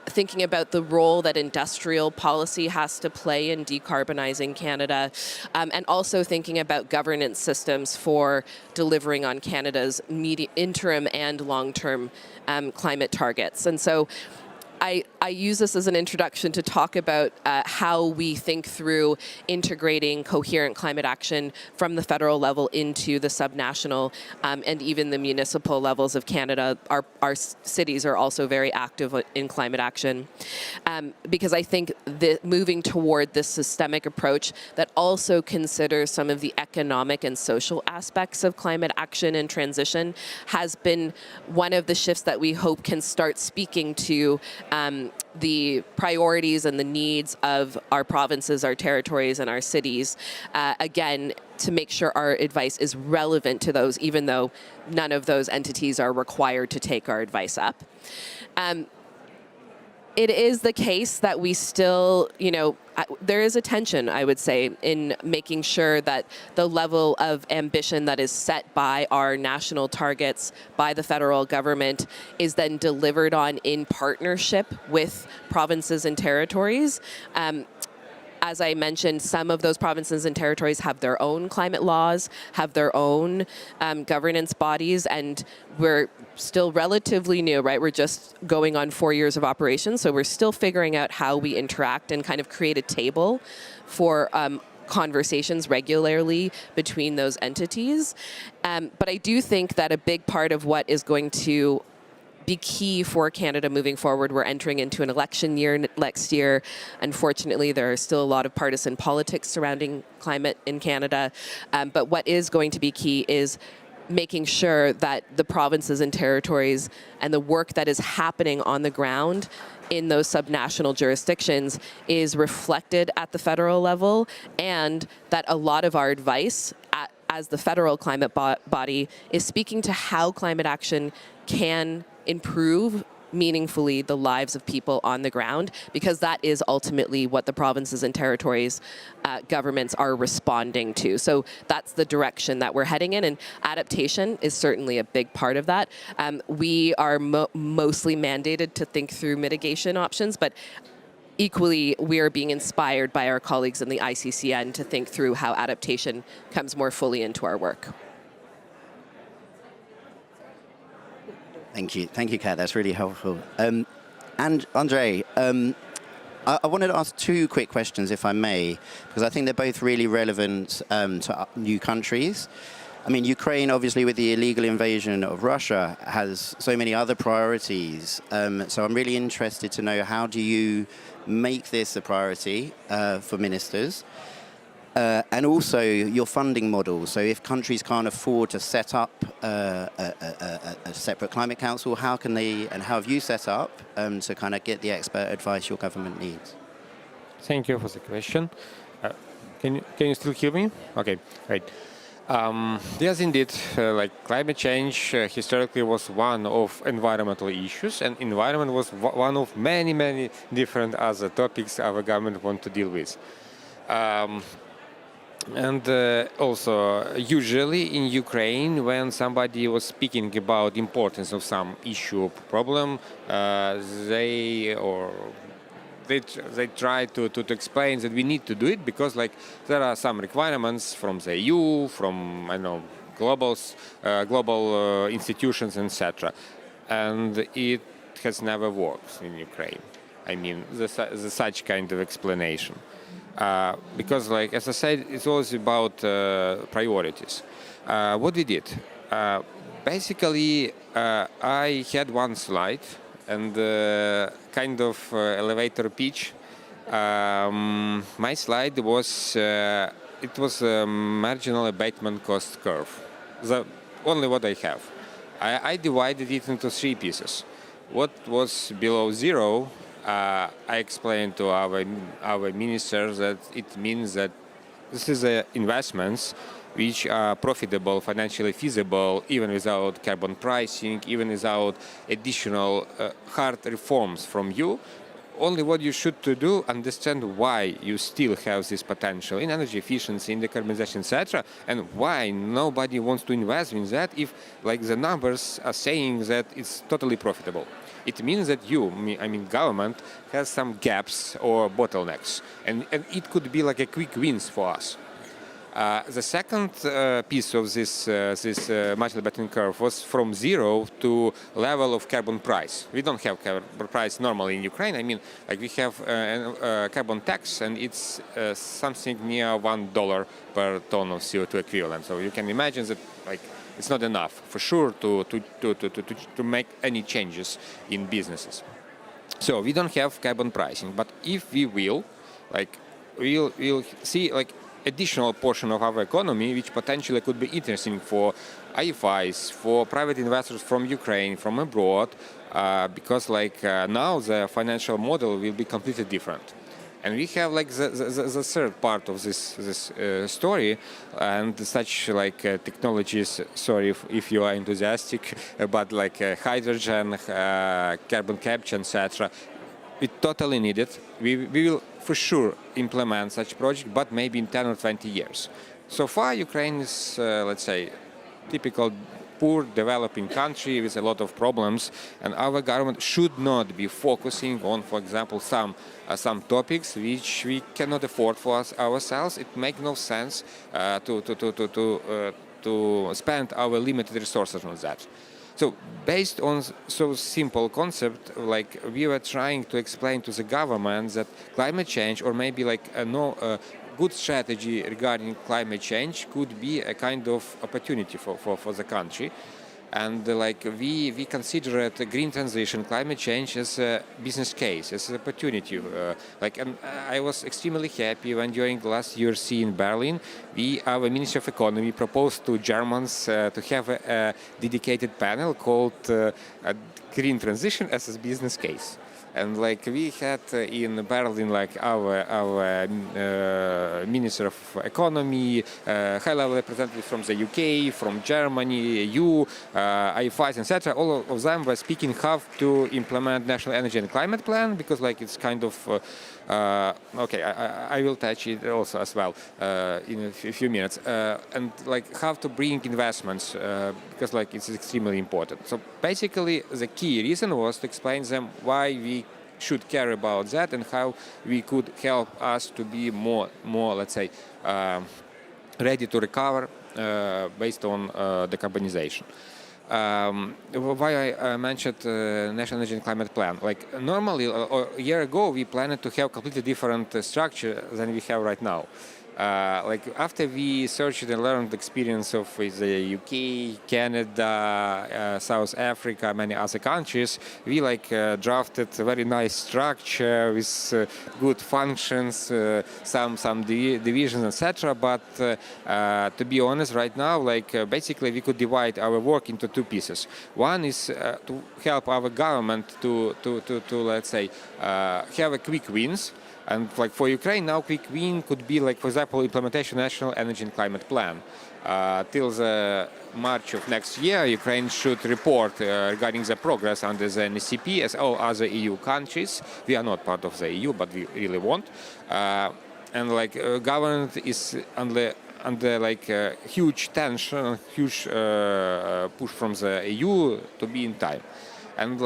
thinking about the role that industrial policy has to play in decarbonizing Canada, and also thinking about governance systems for delivering on Canada's interim and long-term climate targets. And so I use this as an introduction to talk about how we think through integrating coherent climate action from the federal level into the subnational and even the municipal levels of Canada. Our cities are also very active in climate action because I think that moving toward this systemic approach that also considers some of the economic and social aspects of climate action and transition has been one of the shifts that we hope can start speaking to the priorities and the needs of our provinces, our territories, and our cities, again, to make sure our advice is relevant to those, even though none of those entities are required to take our advice up. It is the case that we still, there is a tension, I would say, in making sure that the level of ambition that is set by our national targets by the federal government is then delivered on in partnership with provinces and territories. As I mentioned, some of those provinces and territories have their own climate laws, have their own governance bodies, and we're still relatively new, right? We're just going on 4 years of operation, so we're still figuring out how we interact and kind of create a table for conversations regularly between those entities. But I do think that a big part of what is going to be key for Canada moving forward. We're entering into an election year next year. Unfortunately, there are still a lot of partisan politics surrounding climate in Canada. But what is going to be key is making sure that the provinces and territories and the work that is happening on the ground in those subnational jurisdictions is reflected at the federal level, and that a lot of our advice as the federal climate body is speaking to how climate action can improve meaningfully the lives of people on the ground, because that is ultimately what the provinces and territories governments are responding to. So that's the direction that we're heading in, and adaptation is certainly a big part of that. We are mostly mandated to think through mitigation options, but equally, we are being inspired by our colleagues in the ICCN to think through how adaptation comes more fully into our work. Thank you, Kat. That's really helpful. And Andre, I wanted to ask two quick questions, if I may, because I think they're both really relevant to new countries. I mean, Ukraine, obviously, with the illegal invasion of Russia, has so many other priorities. So I'm really interested to know, how do you make this a priority for ministers? And also your funding model. So if countries can't afford to set up a separate climate council, how can they, and how have you set up to kind of get the expert advice your government needs? Thank you for the question. Can you still hear me? Okay, great. Yes, indeed, like climate change historically was one of environmental issues, and environment was one of many different other topics our government want to deal with. And also, usually in Ukraine, when somebody was speaking about the importance of some issue or problem, they try to explain that we need to do it because, like, there are some requirements from the EU, from global institutions, etc. And it has never worked in Ukraine. I mean, such kind of explanation. Because, like, as I said, it's always about priorities. What we did? Basically, I had one slide and kind of elevator pitch. My slide was, it was a marginal abatement cost curve. Only what I have. I divided it into 3 pieces. What was below 0, I explained to our ministers that it means that this is investments which are profitable, financially feasible, even without carbon pricing, even without additional hard reforms from you. Only what you should to do, understand why you still have this potential in energy efficiency, in decarbonization, etc., and why nobody wants to invest in that if, like, the numbers are saying that it's totally profitable. It means that you, I mean government, has some gaps or bottlenecks, and it could be like a quick wins for us. The second piece of this marginal abatement curve was from 0 to level of carbon price. We don't have carbon price normally in Ukraine. I mean, like, we have a carbon tax, and it's something near $1 per ton of CO2 equivalent. So you can imagine that, like, it's not enough for sure to make any changes in businesses. So we don't have carbon pricing, but if we will, like, we'll see, like, additional portion of our economy which potentially could be interesting for IFIs, for private investors from Ukraine, from abroad, because, like, now the financial model will be completely different. And we have, like, the third part of this story, and such, like, technologies. Sorry if you are enthusiastic, but like hydrogen, carbon capture, etc. We totally need it. We will for sure implement such project, but maybe in 10 or 20 years. So far, Ukraine is, let's say, typical poor developing country with a lot of problems, and our government should not be focusing on, for example, some topics which we cannot afford for ourselves. It makes no sense to spend our limited resources on that. So based on so simple concept, like, we were trying to explain to the government that climate change, or maybe like a good strategy regarding climate change, could be a kind of opportunity for the country. And like, we consider it a green transition, climate change, as a business case, as an opportunity. And I was extremely happy when during the last URC in Berlin, our Ministry of Economy proposed to Germans to have a dedicated panel called Green Transition as a business case. And like, we had in Berlin, like, our Minister of Economy, high-level representatives from the UK, from Germany, EU, IFIs, etc. All of them were speaking how to implement National Energy and Climate Plan, because, like, it's kind of okay. I will touch it also as well in a few minutes, and like, how to bring investments, because, like, it's extremely important. So basically, the key reason was to explain them why we should care about that and how we could help us to be more, let's say, ready to recover based on decarbonization. Why I mentioned National Energy and Climate Plan. Like, normally, a year ago, we planned to have completely different structure than we have right now. Like, after we searched and learned the experience of the UK, Canada, South Africa, many other countries, we drafted a very nice structure with good functions, some divisions, etc. But to be honest, right now, basically, we could divide our work into two pieces. One is to help our government to let's say, have a quick wins. And like, for Ukraine now, quick win could be, like, for example, implementation of National Energy and Climate Plan. Till the March of next year, Ukraine should report regarding the progress under the NCP as all other EU countries. We are not part of the EU, but we really want. And like, government is under huge tension, huge push from the EU to be in time. And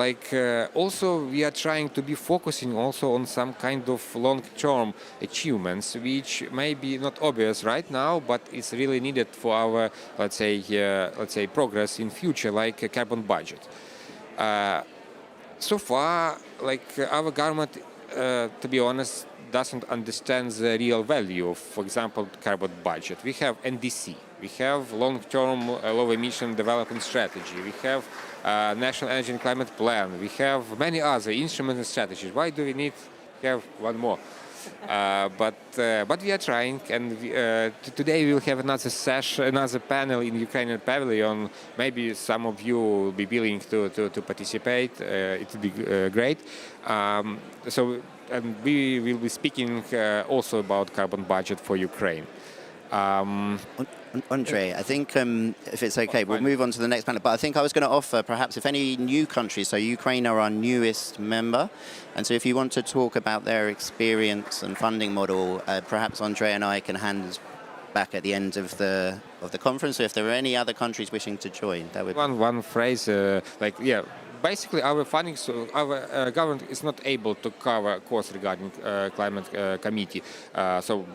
also, we are trying to be focusing also on some kind of long-term achievements, which may be not obvious right now, but it's really needed for our, let's say, progress in future, like a carbon budget. So far, our government, to be honest, doesn't understand the real value of, for example, carbon budget. We have NDC, we have long-term low-emission development strategy, we have National Energy and Climate Plan, we have many other instruments and strategies. Why do we need to have one more? But we are trying, and today we will have another session, another panel in Ukrainian pavilion. Maybe some of you will be willing to participate. It would be great. And we will be speaking also about carbon budget for Ukraine. Andre, I think if it's okay, we'll move on to the next panel. But I think I was going to offer, perhaps, if any new countries, so Ukraine are our newest member, and so if you want to talk about their experience and funding model, perhaps Andre and I can hand back at the end of the conference. So if there are any other countries wishing to join, that would one phrase, basically, our funding, so our government is not able to cover costs regarding climate committee. So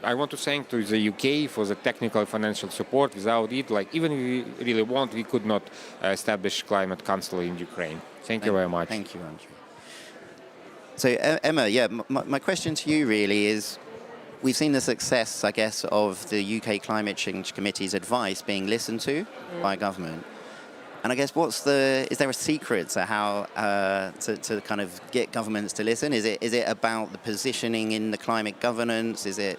I want to thank to the UK for the technical financial support. Without it, even if we really want, we could not establish climate council in Ukraine. Thank you very much. Thank you, Andre. So Emma, my question to you really is, we've seen the success, I guess, of the UK Climate Change Committee's advice being listened to by government. And I guess is there a secret to how to kind of get governments to listen? Is it about the positioning in the climate governance? Is there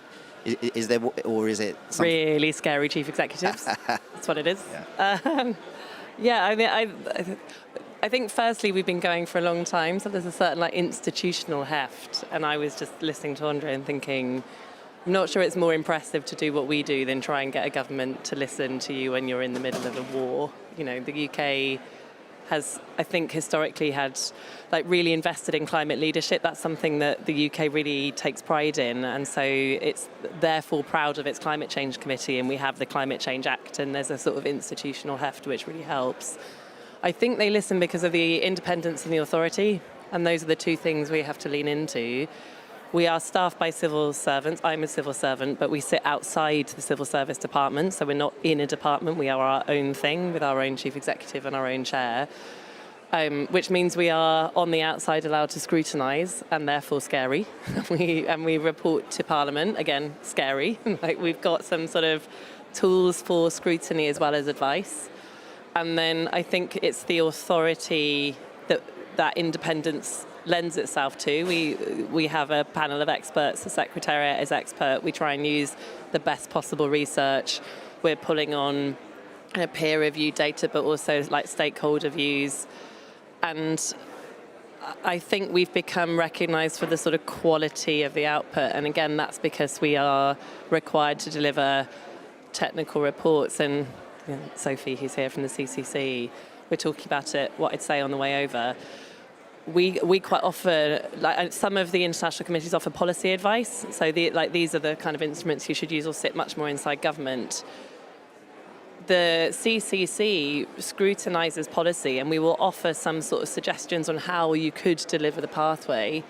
really scary chief executives? That's what it is. I think firstly we've been going for a long time, so there's a certain institutional heft. And I was just listening to Andre and thinking, I'm not sure it's more impressive to do what we do than try and get a government to listen to you when you're in the middle of a war. The UK has, I think, historically had really invested in climate leadership. That's something that the UK really takes pride in, and so it's therefore proud of its Climate Change Committee, and we have the Climate Change Act, and there's a sort of institutional heft which really helps. I think they listen because of the independence and the authority, and those are the two things we have to lean into. We are staffed by civil servants. I'm a civil servant, but we sit outside the civil service department, so we're not in a department. We are our own thing with our own chief executive and our own chair, which means we are on the outside allowed to scrutinise, and therefore scary. we report to Parliament, again, scary. We've got some sort of tools for scrutiny as well as advice. And then I think it's the authority that independence lends itself to. We have a panel of experts. The Secretariat is expert. We try and use the best possible research. We're pulling on peer-reviewed data, but also stakeholder views. And I think we've become recognised for the sort of quality of the output. And again, that's because we are required to deliver technical reports. And Sophie, who's here from the CCC, we're talking about it, what I'd say on the way over. We quite often, some of the international committees offer policy advice. So these are the kind of instruments you should use or sit much more inside government. The CCC scrutinises policy, and we will offer some sort of suggestions on how you could deliver the pathway.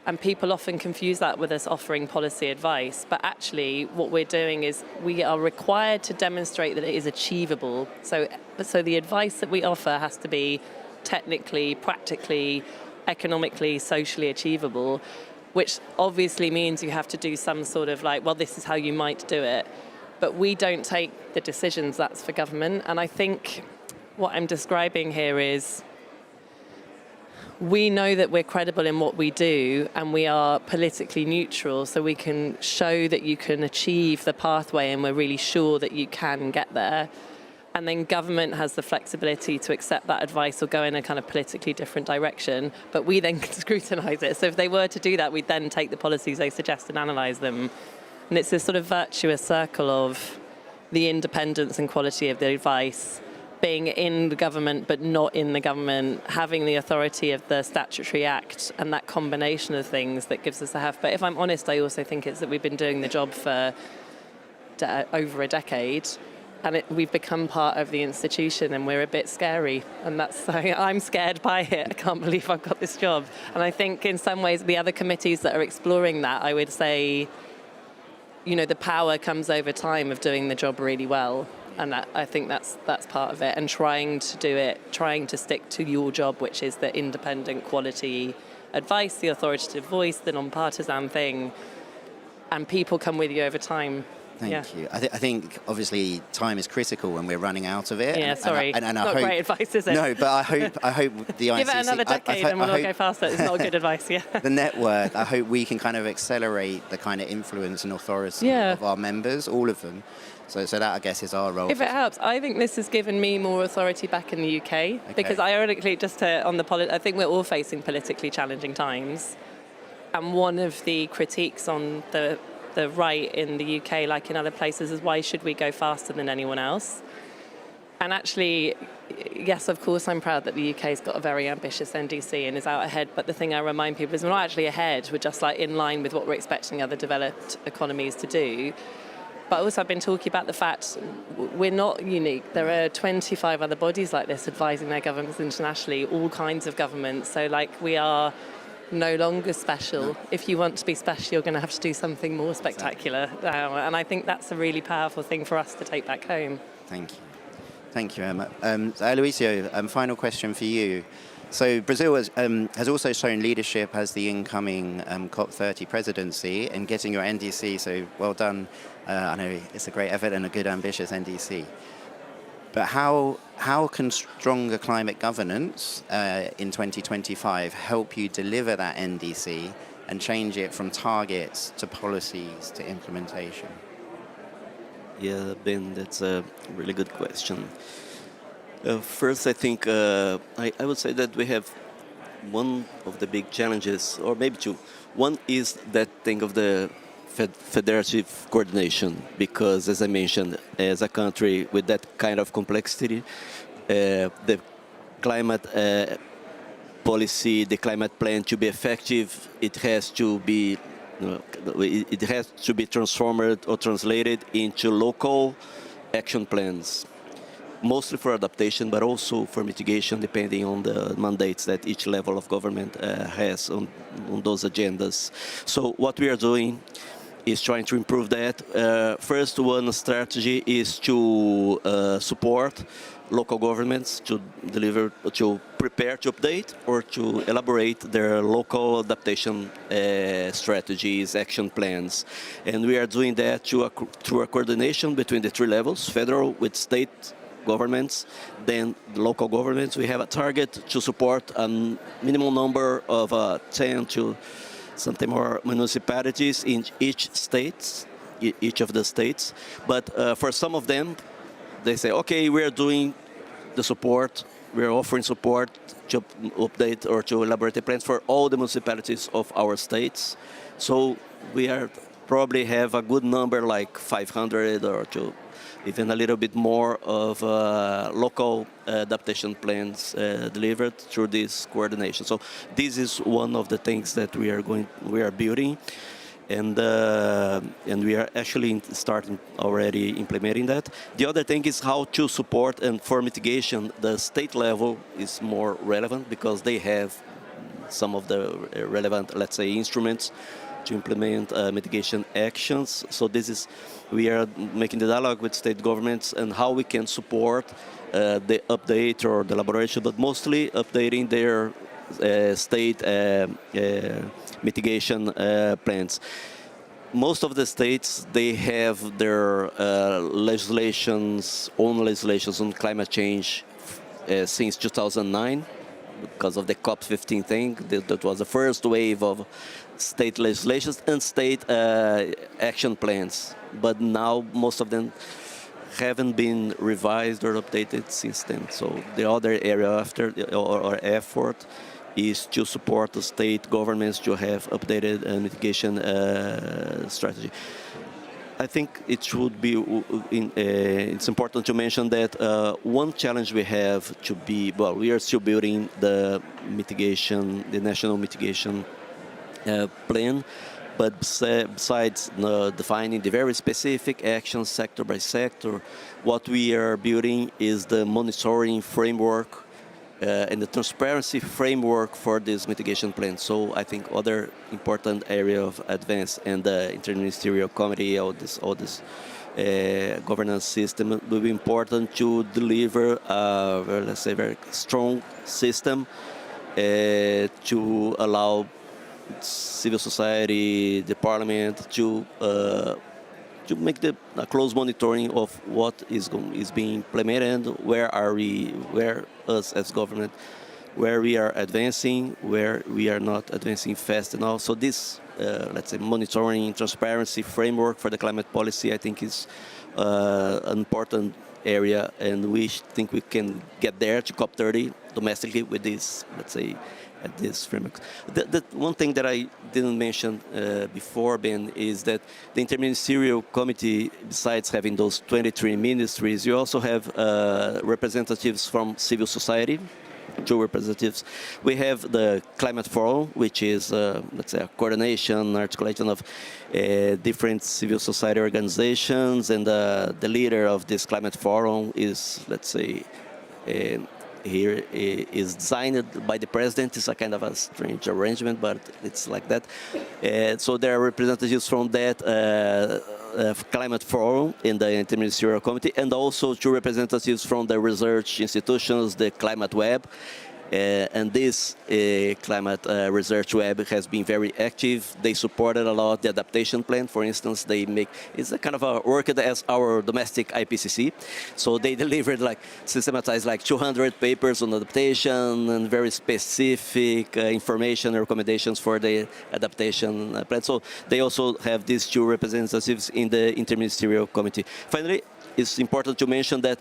And people often confuse that with us offering policy advice. But actually, what we're doing is we are required to demonstrate that it is achievable. So the advice that we offer has to be technically, practically, economically, socially achievable, which obviously means you have to do some sort of this is how you might do it. But we don't take the decisions, that's for government. And I think what I'm describing here is we know that we're credible in what we do, and we are politically neutral, so we can show that you can achieve the pathway, and we're really sure that you can get there. And then government has the flexibility to accept that advice or go in a kind of politically different direction, but we then scrutinise it. So if they were to do that, we'd then take the policies they suggest and analyse them. And it's this sort of virtuous circle of the independence and quality of the advice, being in the government but not in the government, having the authority of the statutory act, and that combination of things that gives us a heft. But if I'm honest, I also think it's that we've been doing the job for over a decade, and we've become part of the institution, and we're a bit scary. And I'm scared by it. I can't believe I've got this job. And I think in some ways the other committees that are exploring that, I would say, the power comes over time of doing the job really well. And I think that's part of it, and trying to stick to your job, which is the independent quality advice, the authoritative voice, the non-partisan thing, and people come with you over time. Thank you. I think obviously time is critical when we're running out of it. Yeah, sorry. And I not hope, great advice, is it? No, but I hope the ICC... Give it another decade and we'll all go faster. It's not good advice, yeah. The network, I hope we can kind of accelerate the kind of influence and authority of our members, all of them. So that, I guess, is our role. If it helps, I think this has given me more authority back in the UK, because ironically, I think we're all facing politically challenging times. And one of the critiques on the right in the UK, like in other places, is why should we go faster than anyone else? And actually, yes, of course, I'm proud that the UK's got a very ambitious NDC and is out ahead. But the thing I remind people is we're not actually ahead. We're just like in line with what we're expecting other developed economies to do. But also, I've been talking about the fact we're not unique. There are 25 other bodies like this advising their governments internationally, all kinds of governments. So, like, we are no longer special. No. If you want to be special, you're going to have to do something more spectacular. And I think that's a really powerful thing for us to take back home. Thank you. Thank you, Emma. So Aloisio, final question for you. So Brazil has also shown leadership as the incoming COP30 presidency in getting your NDC, so well done. I know it's a great effort and a good, ambitious NDC. But how can stronger climate governance in 2025 help you deliver that NDC and change it from targets to policies to implementation? Yeah, Ben, that's a really good question. First, I think I would say that we have one of the big challenges, or maybe two. One is that thing of the federative coordination, because, as I mentioned, as a country with that kind of complexity, the climate policy, the climate plan, to be effective, it has to be transformed or translated into local action plans, mostly for adaptation, but also for mitigation, depending on the mandates that each level of government has on those agendas. So what we are doing is trying to improve that. First, one strategy is to support local governments to prepare to update or to elaborate their local adaptation strategies, action plans. And we are doing that through a coordination between the three levels, federal with state governments, then the local governments. We have a target to support a minimum number of 10 to something more municipalities in each of the states. But for some of them, they say, okay, we are doing the support, we are offering support to update or to elaborate the plans for all the municipalities of our states. So we are probably have a good number, like 500 or even a little bit more of local adaptation plans delivered through this coordination. So this is one of the things that we are building, and we are actually starting already implementing that. The other thing is how to support, and for mitigation, the state level is more relevant because they have some of the relevant, let's say, instruments to implement mitigation actions. So we are making the dialogue with state governments and how we can support the update or the elaboration, but mostly updating their state mitigation plans. Most of the states, they have their own legislations on climate change since 2009 because of the COP29 thing. That was the first wave of state legislations and state action plans. But now most of them haven't been revised or updated since then. So the other area or effort is to support the state governments to have updated mitigation strategy. I think it should be, it's important to mention that one challenge we have to be, well, we are still building the national mitigation plan, but besides defining the very specific actions sector by sector, what we are building is the monitoring framework and the transparency framework for this mitigation plan. So I think other important area of advance and the interministerial committee, all this governance system, it will be important to deliver a, let's say, very strong system to allow civil society, the parliament, to make a close monitoring of what is being implemented, and where us as government, where we are advancing, where we are not advancing fast enough. So this, let's say, monitoring transparency framework for the climate policy, I think is an important area, and we think we can get there to COP30 domestically with this, let's say, at this framework. The one thing that I didn't mention before, Ben, is that the Interministerial Committee, besides having those 23 ministries, you also have representatives from civil society, 2 representatives. We have the Climate Forum, which is, let's say, a coordination, articulation of different civil society organizations, and the leader of this Climate Forum is, let's say, here is designed by the president. It's a kind of a strange arrangement, but it's like that. So there are representatives from that Climate Forum in the Interministerial Committee, and also 2 representatives from the research institutions, the Climate Web. And this climate research web has been very active. They supported a lot the adaptation plan. For instance, it's a kind of a worked as our domestic IPCC. So they delivered, like, systematized like 200 papers on adaptation and very specific information and recommendations for the adaptation plan. So they also have these 2 representatives in the Interministerial Committee. Finally, it's important to mention that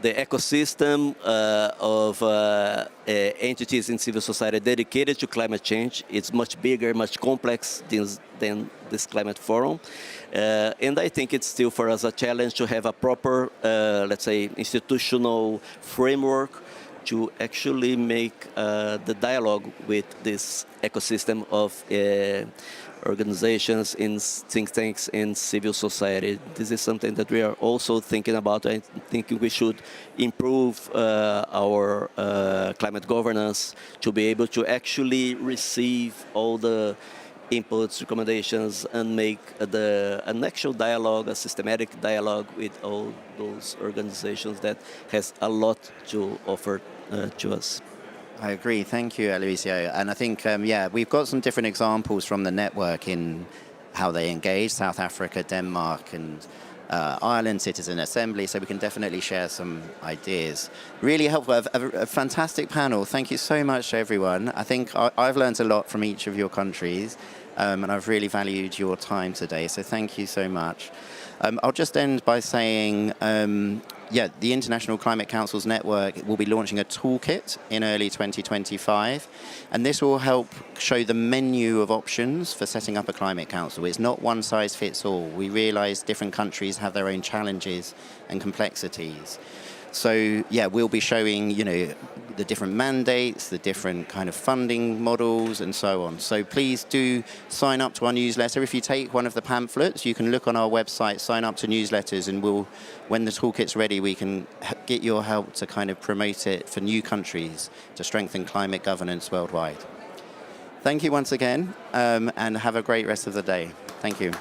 the ecosystem of entities in civil society dedicated to climate change is much bigger, much complex than this Climate Forum. And I think it's still for us a challenge to have a proper, let's say, institutional framework to actually make the dialogue with this ecosystem of organizations, in think tanks, in civil society. This is something that we are also thinking about. I think we should improve our climate governance to be able to actually receive all the inputs, recommendations, and make an actual dialogue, a systematic dialogue with all those organizations that has a lot to offer to us. I agree. Thank you, Aloisio. And I think, yeah, we've got some different examples from the network in how they engage, South Africa, Denmark, and Ireland Citizen Assembly, so we can definitely share some ideas. Really helpful. A fantastic panel. Thank you so much, everyone. I think I've learned a lot from each of your countries, and I've really valued your time today, so thank you so much. I'll just end by saying, yeah, the International Climate Council's network will be launching a toolkit in early 2025, and this will help show the menu of options for setting up a climate council. It's not one size fits all. We realize different countries have their own challenges and complexities. So, yeah, we'll be showing, you know, the different mandates, the different kind of funding models, and so on. So please do sign up to our newsletter. If you take one of the pamphlets, you can look on our website, sign up to newsletters, and when the toolkit's ready, we can get your help to kind of promote it for new countries to strengthen climate governance worldwide. Thank you once again, and have a great rest of the day. Thank you.